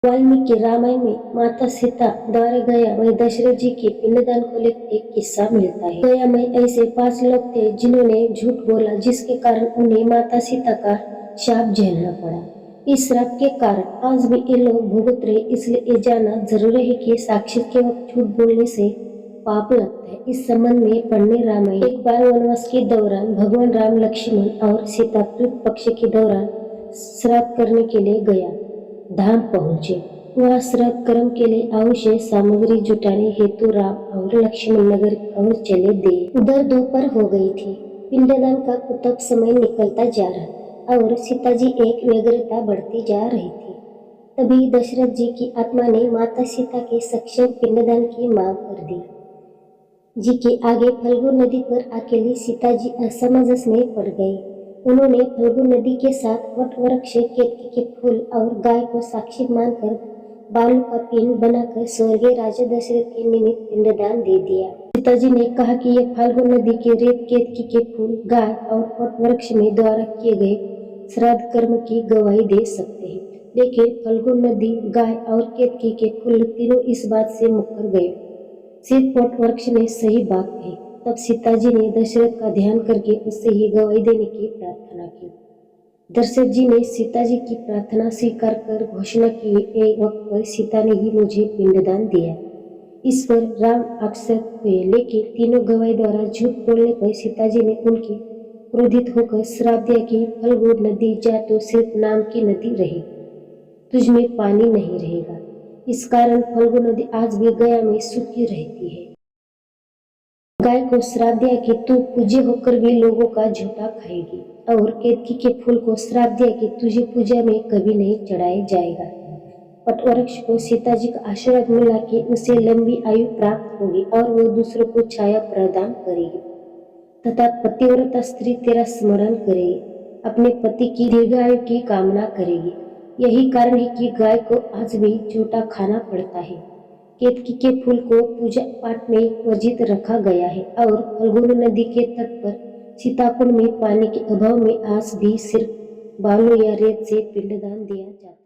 वाल्मीकि रामायण में माता सीता द्वारा गया में दशरथ जी के पिंडदान को लेकर एक किस्सा मिलता है। गया में ऐसे 5 लोग थे जिन्होंने झूठ बोला, जिसके कारण उन्हें माता सीता का शाप झेलना पड़ा। इस श्राप के कारण आज भी ये लोग भुगत रहे। इसलिए ये जानना जरूरी है कि साक्षी के वक्त झूठ बोलने से पाप लगता है। इस संबंध में पढ़ने रामायण। एक बार वनवास के दौरान भगवान राम, लक्ष्मण और सीता कृत पक्ष के दौरान श्राद्ध करने के लिए गया धाम पहुंचे। वह श्राद्ध कर्म के लिए आवश्यक सामग्री जुटाने हेतु राम और लक्ष्मण नगर और चले दिए। उधर दोपहर हो गई थी। पिंडदान का कुतब समय निकलता जा रहा था और सीता जी एक व्यग्रता बढ़ती जा रही थी। तभी दशरथ जी की आत्मा ने माता सीता के सक्षम पिंडदान की मांग कर दी। जी के आगे फल्गु नदी पर अकेली सीता जी असमंजस में पड़ गई। उन्होंने फल्गु नदी के साथ वट वृक्ष, केतकी के फूल और गाय को साक्षी मानकर बालू का पिंड बनाकर स्वर्गीय राजा दशरथ के निमित्त पिंडदान दे दिया। सीता जी ने कहा कि यह फल्गु नदी के रेत, केतकी के फूल, गाय और वट वृक्ष में द्वारा किए गए श्राद्ध कर्म की गवाही दे सकते हैं। लेकिन फल्गु नदी, गाय और केतकी के फूल तीनों इस बात से मुकर गए। सिर्फ वट वृक्ष ने सही बात कही। तब सीता जी ने दशरथ का ध्यान करके उससे ही गवाही देने की प्रार्थना की। दशरथ जी ने सीता जी की प्रार्थना स्वीकार कर घोषणा की, एक वक्त पर सीता ने ही मुझे पिंडदान दिया। इस पर राम अक्षत हुए, लेकिन तीनों गवाही द्वारा झूठ बोलने पर सीता जी ने उनकी क्रोधित होकर श्राप दिया कि फल्गु नदी जा तो सिर्फ नाम की नदी रहेगी, तुझमें पानी नहीं रहेगा। इस कारण फल्गु नदी आज भी गया में सूखी रहती है। गाय को श्राप दिया कि तू पूज्य होकर भी लोगों का झूठा खाएगी, और केतकी के फूल को श्राप दिया कि तुझे पूजा में कभी नहीं चढ़ाया जाएगा। वट वृक्ष को सीता जी का आशीर्वाद मिला कि उसे लंबी आयु प्राप्त होगी और वो दूसरों को छाया प्रदान करेगी तथा पतिव्रता स्त्री तेरा स्मरण करेगी, अपने पति की दीर्घायु की कामना करेगी। यही कारण है कि गाय को आज भी झूठा खाना पड़ता है। केतकी के फूल को पूजा पाठ में वर्जित रखा गया है और फल्गु नदी के तट पर सीताकुंड में पानी के अभाव में आज भी सिर्फ बालू या रेत से पिंडदान दिया जाता है।